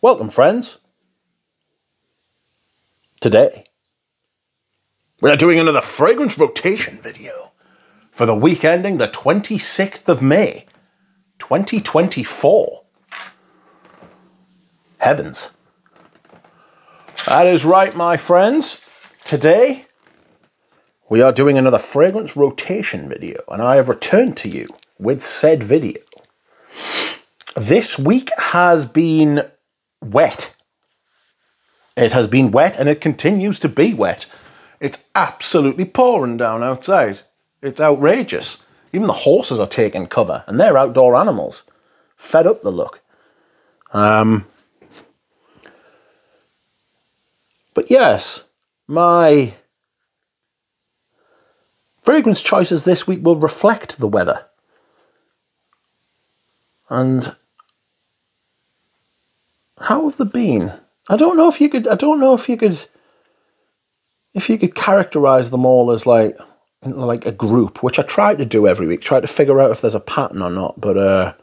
Welcome, friends. Today, we are doing another fragrance rotation video for the week ending the 26th of May, 2024. Heavens. That is right, my friends. Today, we are doing another fragrance rotation video, and I have returned to you with said video. This week has been wet. It has been wet, and it continues to be wet. It's absolutely pouring down outside. It's outrageous. Even the horses are taking cover, and they're outdoor animals. Fed up the look. But yes, my fragrance choices this week will reflect the weather. And how have they been? I don't know if you could characterize them all as like a group, which I try to do every week, try to figure out if there's a pattern or not, but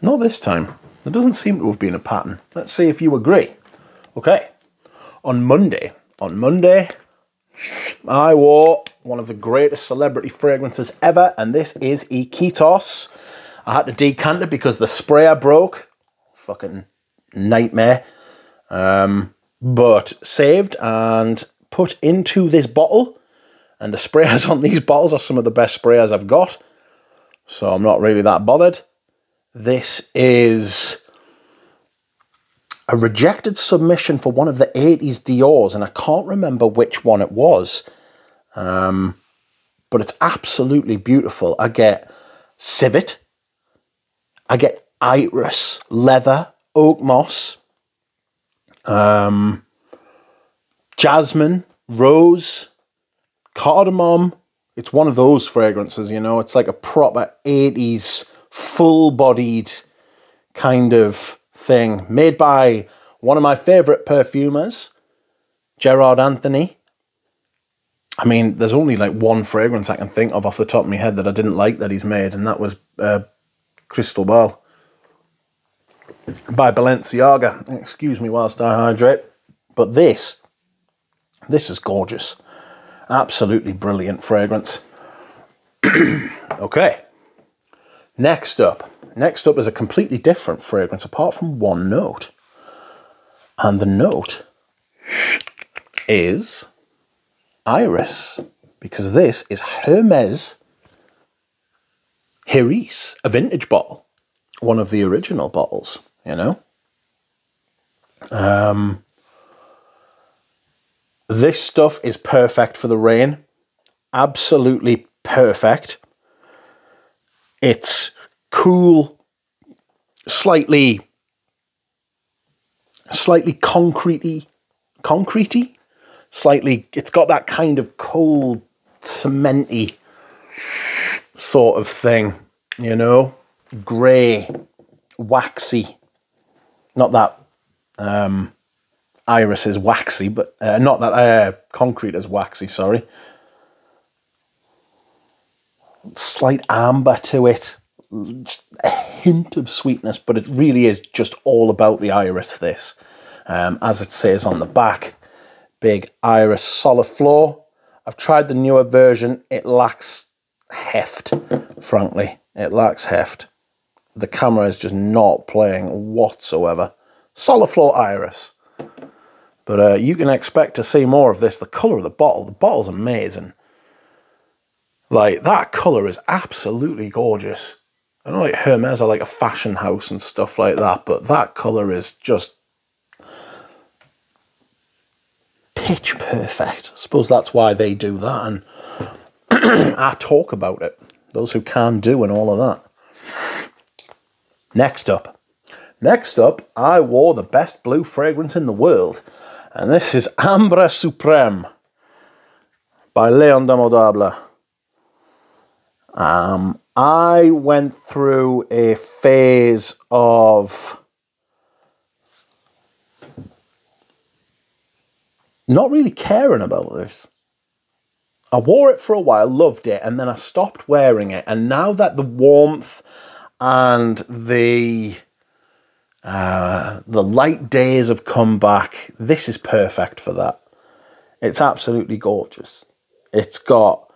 not this time. There doesn't seem to have been a pattern. Let's see if you agree. Okay. On Monday, I wore one of the greatest celebrity fragrances ever, and this is Iquitos. I had to decant it because the sprayer broke. Fucking nightmare. But saved and put into this bottle, and the sprayers on these bottles are some of the best sprayers I've got, so I'm not really that bothered. This is a rejected submission for one of the 80s Dior's, and I can't remember which one it was, but it's absolutely beautiful. I get civet, I get iris, leather, oak moss, jasmine, rose, cardamom. It's one of those fragrances, you know. It's like a proper 80s, full-bodied kind of thing. Made by one of my favourite perfumers, Gerard Anthony. I mean, there's only like one fragrance I can think of off the top of my head that I didn't like that he's made, and that was Cristobal by Balenciaga. Excuse me whilst I hydrate. But this is gorgeous. Absolutely brilliant fragrance. Okay. Next up is a completely different fragrance apart from one note. And the note is iris, because this is Hermes Iris, a vintage bottle. One of the original bottles, you know. This stuff is perfect for the rain. Absolutely perfect. It's cool, slightly concretey, slightly, it's got that kind of cold, cementy sort of thing, you know, grey, waxy. Not that iris is waxy, but not that concrete is waxy, sorry. Slight amber to it, just a hint of sweetness, but it really is just all about the iris, this. As it says on the back, big iris Soliflor. I've tried the newer version. It lacks heft, frankly. It lacks heft. The camera is just not playing whatsoever. Soliflor iris. But you can expect to see more of this. The colour of the bottle's amazing. Like, that colour is absolutely gorgeous. I know like Hermes are like a fashion house and stuff like that, but that colour is just pitch perfect. I suppose that's why they do that, and I talk about it. Those who can do and all of that. Next up, I wore the best blue fragrance in the world, and this is Ambre Supreme by Leon Damodable. I went through a phase of not really caring about this. I wore it for a while, loved it, and then I stopped wearing it. And now that the warmth and the The light days have come back. This is perfect for that. It's absolutely gorgeous. It's got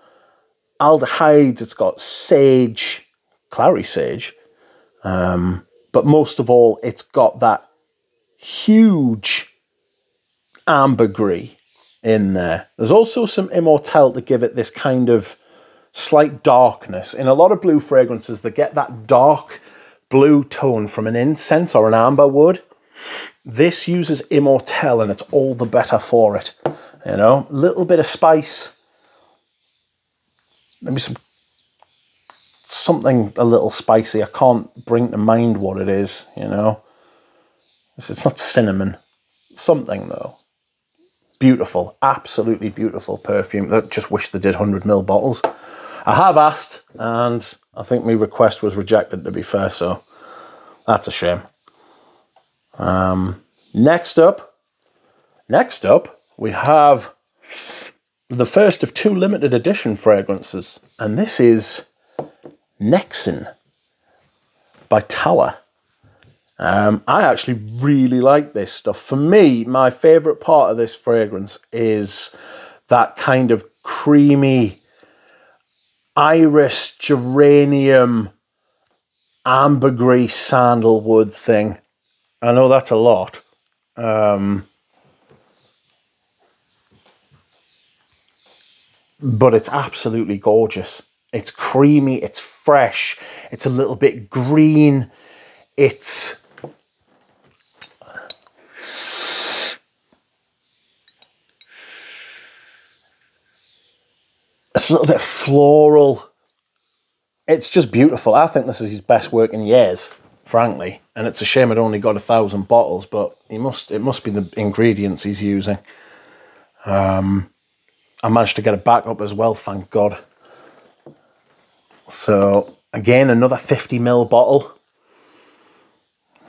aldehydes, it's got sage, clary sage, but most of all, it's got that huge ambergris in there. There's also some immortelle to give it this kind of slight darkness. In a lot of blue fragrances, they get that dark blue tone from an incense or an amber wood. This uses immortelle and it's all the better for it. You know, little bit of spice, maybe something a little spicy. I can't bring to mind what it is, you know. It's not cinnamon. Something though. Beautiful, absolutely beautiful perfume. I just wish they did 100ml bottles. I have asked, and I think my request was rejected, to be fair, so that's a shame. Next up, we have the first of 2 limited edition fragrances, and this is Nexin by Tower. I actually really like this stuff. For me, my favourite part of this fragrance is that kind of creamy iris, geranium, ambergris, sandalwood thing. I know that's a lot. But it's absolutely gorgeous. It's creamy, it's fresh, it's a little bit green, it's a little bit floral. It's just beautiful. I think this is his best work in years, frankly. And it's a shame it only got 1,000 bottles, but it must be the ingredients he's using. I managed to get a backup as well, thank God. So again, another 50ml bottle.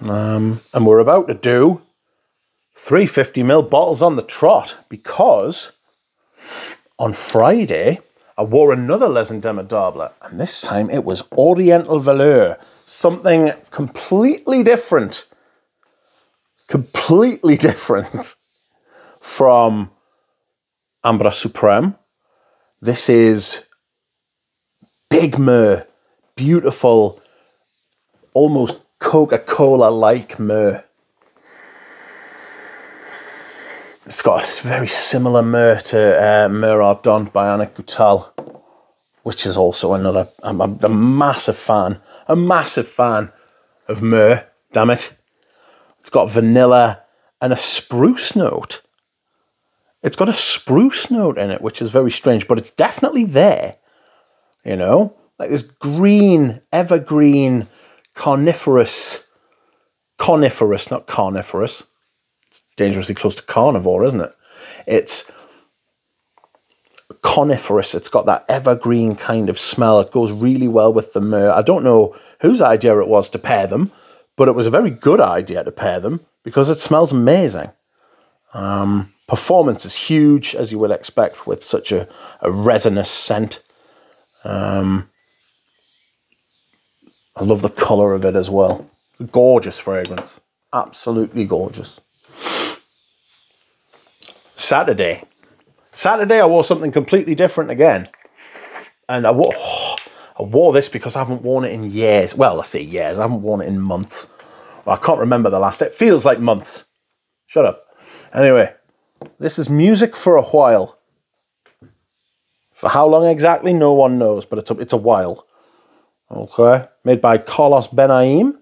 And we're about to do 3 50ml bottles on the trot, because on Friday I wore another Les Indémodables, and this time it was Oriental Velour, something completely different from Ambre Supreme. This is big myrrh, beautiful, almost Coca-Cola-like myrrh. It's got a very similar myrrh to Myrrh Ardent by Annick Goutal, which is also another, I'm a massive fan of myrrh, damn it. It's got vanilla and a spruce note. It's got a spruce note in it, which is very strange, but it's definitely there, you know? Like this green, evergreen, coniferous, not carnivorous. It's dangerously close to carnivore, isn't it? It's coniferous. It's got that evergreen kind of smell. It goes really well with the myrrh. I don't know whose idea it was to pair them, but it was a very good idea to pair them because it smells amazing. Performance is huge, as you would expect with such a resinous scent. I love the colour of it as well. Gorgeous fragrance. Absolutely gorgeous. Saturday I wore something completely different again. And I wore this because I haven't worn it in years. Well, I say years. I haven't worn it in months. Well, I can't remember the last. It feels like months. Shut up. Anyway, this is Music for a While. For how long exactly, no one knows, but it's a while. Okay, made by Carlos Benaim.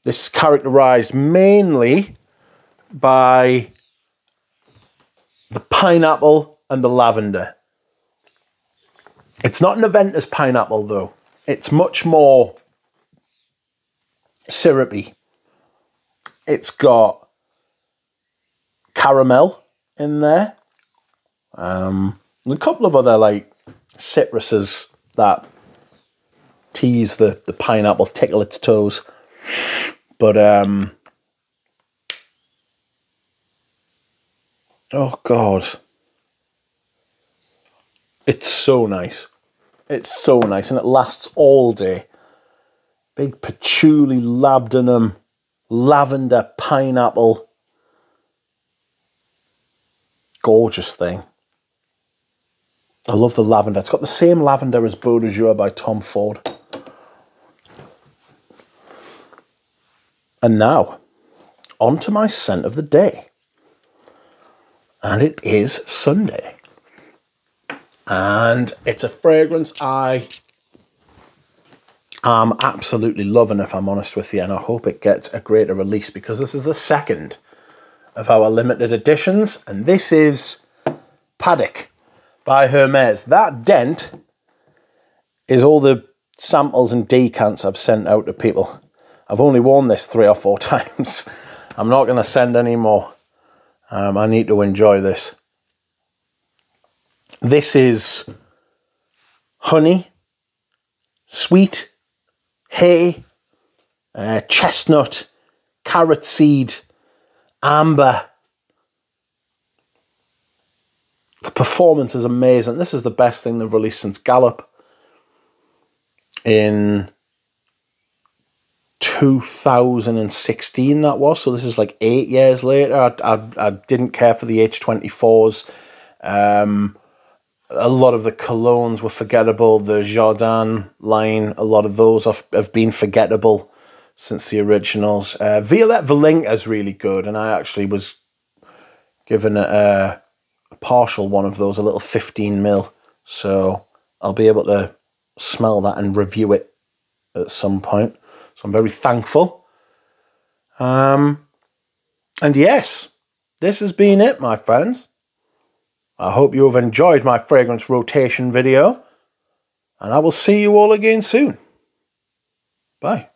This is characterized mainly by the pineapple and the lavender. It's not an Aventus pineapple though. It's much more syrupy. It's got caramel in there. And a couple of other like citruses that tease the pineapple, tickle its toes. But oh God. It's so nice. It's so nice and it lasts all day. Big patchouli, labdanum, lavender, pineapple. Gorgeous thing. I love the lavender. It's got the same lavender as Beau de Jour by Tom Ford. And now, on to my scent of the day. And it is Sunday. And it's a fragrance I am absolutely loving, if I'm honest with you. And I hope it gets a greater release, because this is the second of our limited editions. And this is Paddock by Hermes. That dent is all the samples and decants I've sent out to people. I've only worn this 3 or 4 times. I'm not going to send any more. I need to enjoy this. This is honey, sweet, hay, chestnut, carrot seed, amber. The performance is amazing. This is the best thing they've released since Gallop in 2016, that was. So this is like 8 years later. I didn't care for the H24s. A lot of the colognes were forgettable. The Jardin line, a lot of those have been forgettable since the originals. Violette Valinka is really good, and I actually was given a partial one of those, a little 15ml. So I'll be able to smell that and review it at some point. So I'm very thankful. And yes, this has been it, my friends. I hope you have enjoyed my fragrance rotation video, and I will see you all again soon. Bye.